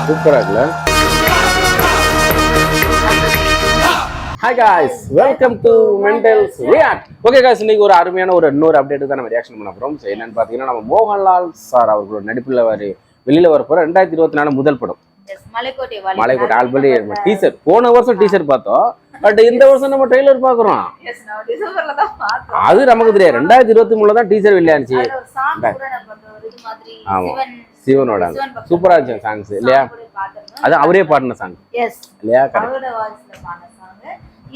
சூப்பரா இருக்குல்ல. Hi guys, welcome to Mental's React. Okay guys, இன்னைக்கு ஒரு அருமையான இன்னொரு அப்டேட் தான் நம்ம ரியாக்ஷன் பண்ண போறோம். என்னன்னு பாத்தீங்கன்னா நம்ம மோகன்லால் சார் அவர்களோட நடிப்புல வெளியில வர போற 2024 முதல் படம் மலைக்கோட்டை ஆல்ரெடி டீசர் போன வருஷம் டீசர் பார்த்தோம். பட் இந்த வருஷம் நம்ம ட்ரெய்லர் பாக்குறோம். அது நமக்கு தெரியாது. 2023 தான் டீசர் வெளியாச்சு. ஆமா, சிவனோட சூப்பரா இருந்துச்சு சாங்ஸ் இல்லையா? அது அவரே பாடின சாங் இல்லையா?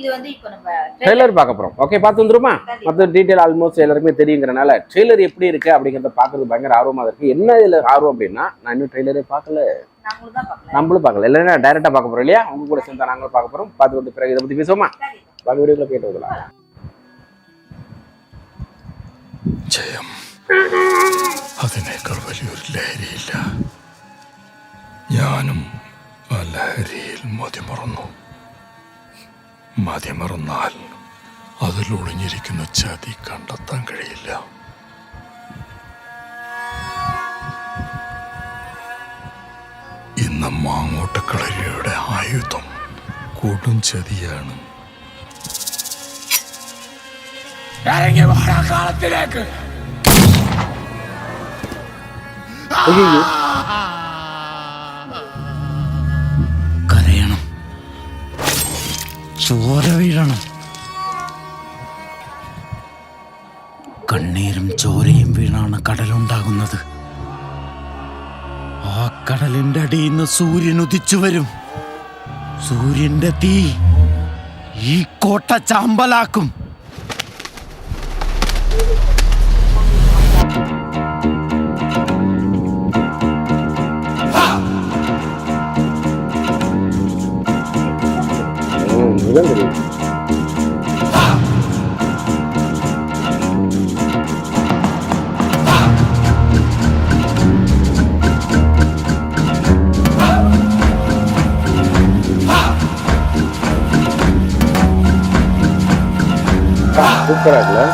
இது வந்து இப்போ நம்ம ட்ரெய்லர் பார்க்க போறோம். ஓகே, பார்த்து வந்துருமா? மற்ற டீடைல் ஆல்மோஸ்ட் எல்லாருக்குமே தெரியுங்கிறனால ட்ரெய்லர் எப்படி இருக்கு அப்படிங்கிறத பார்க்கறது பயங்கர ஆர்வமா இருக்கு. என்ன இதுல ஆர்வம் அப்படின்னா, நான் இன்னும் ட்ரெய்லரே பார்க்கல, நம்மளும் பார்க்கல. இல்லைன்னா டைரக்டா பார்க்க போறோம் இல்லையா? உங்க கூட சேர்ந்தா நாங்களும் பார்க்க போறோம். பார்த்து வந்து பிறகு இதை பத்தி பேசுவோமா? வாங்க வீடியோக்குள்ள கேட்டு வரலாம். ജയം അതിനേക്കാൾ വലിയൊരു ലഹരിയില്ല. ഞാനും ആ ലഹരിയിൽ മതിമറന്നാൽ അതിലൊളിഞ്ഞിരിക്കുന്ന ചതി കണ്ടെത്താൻ കഴിയില്ല. ഇന്ന് മാങ്ങോട്ടക്കളരിയുടെ ആയുധം കൊടും ചതിയാണ്. കാലത്തിലേക്ക് കരയണം, ചോര വീഴണം, കണ്ണീരും ചോരയും വീണാണ് കടലുണ്ടാകുന്നത്. ആ കടലിന്റെ അടിയിൽ നിന്ന് സൂര്യൻ ഉദിച്ചു വരും. സൂര്യന്റെ തീ ഈ കോട്ട ചാമ്പലാക്കും. சூப்பரா இருக்குல்ல.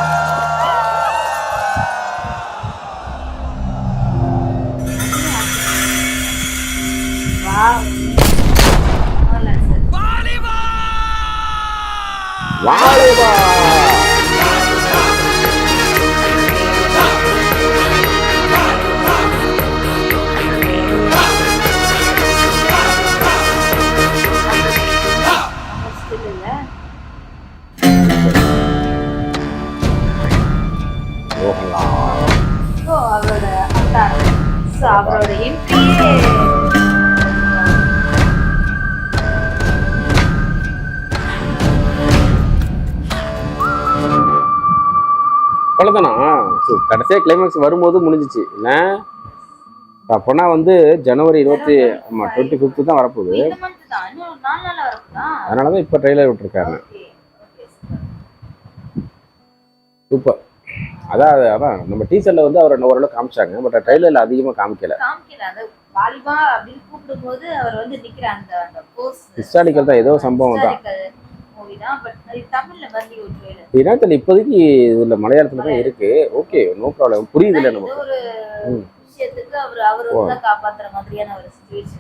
வாலிபா அவரோட என்ட்ரியே அவ்வளோதானா? கடைசியாக கிளைமேக்ஸ் வரும்போது முடிஞ்சிச்சு இல்லை? அப்போனா ஜனவரி 25 தான் வரப்போகுது. அதனால தான் இப்போ ட்ரெய்லர் விட்டுருக்காங்க. சூப்பர். அதான் நம்ம டீசர்ல அவர் ஓரளவு காமிச்சாங்க. பட் ட்ரெய்லர்ல அதிகமாக காமிக்கல. ஹிஸ்டாரிக்கல் தான், ஏதோ சம்பவம் தான். இப்போதைக்கு இதுல மலையாளத்துல தான் இருக்கு. ஓகே, நோ ப்ராப்ளம், புரியுது இல்லை நமக்கு.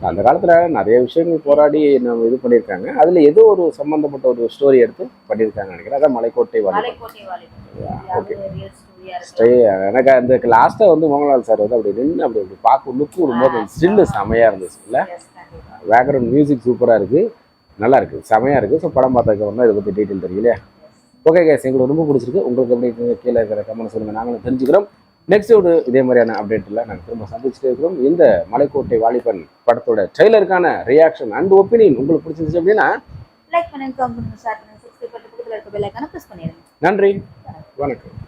அந்த காலத்துல நிறைய விஷயங்கள் போராடி நம்ம இது பண்ணியிருக்காங்க. அதுல ஏதோ ஒரு சம்பந்தப்பட்ட ஒரு ஸ்டோரி எடுத்து பண்ணியிருக்காங்க நினைக்கிறேன். அதான் மலைக்கோட்டை வாலிபன். ஓகே, எனக்கு அந்த லாஸ்டா மோகன்லால் சார் அப்படி நின்று அப்படி பார்க்க லுக்கு விடும்போது ஸ்டில்லு செமையா இருந்துச்சு இல்லை? பேக்ரவுண்ட் மியூசிக் சூப்பரா இருக்கு, நல்லா இருக்கு, செமையா இருக்கு. ஸோ படம் பார்த்ததுக்கு இதை பற்றி டீட்டெயில் தெரியலையா? ஓகே கேஸ், எங்களுக்கு ரொம்ப பிடிச்சிருக்கு. உங்களுக்கு எப்படி கீழே இருக்கிற கமெண்ட் சொல்லுங்க, நாங்களும் தெரிஞ்சுக்கிறோம். நெக்ஸ்ட் ஒரு இதே மாதிரியான அப்டேட்டில் நாங்கள் திரும்ப சந்திச்சுட்டு இருக்கிறோம். இந்த மலைக்கோட்டை வாலிபன் படத்தோட ட்ரெய்லருக்கான ரியாக்ஷன் அண்ட் ஒப்பீனியன் உங்களுக்கு பிடிச்சிருந்துச்சு அப்படின்னா லைக் பண்ணுங்க, கமெண்ட் பண்ணுங்க, ஷேர் பண்ணுங்க, சப்ஸ்கிரைப் பண்ணிட்டு பக்கத்துல இருக்க பெல் ஐகானை பிரஸ் பண்ணிடுங்க. நன்றி, வணக்கம்.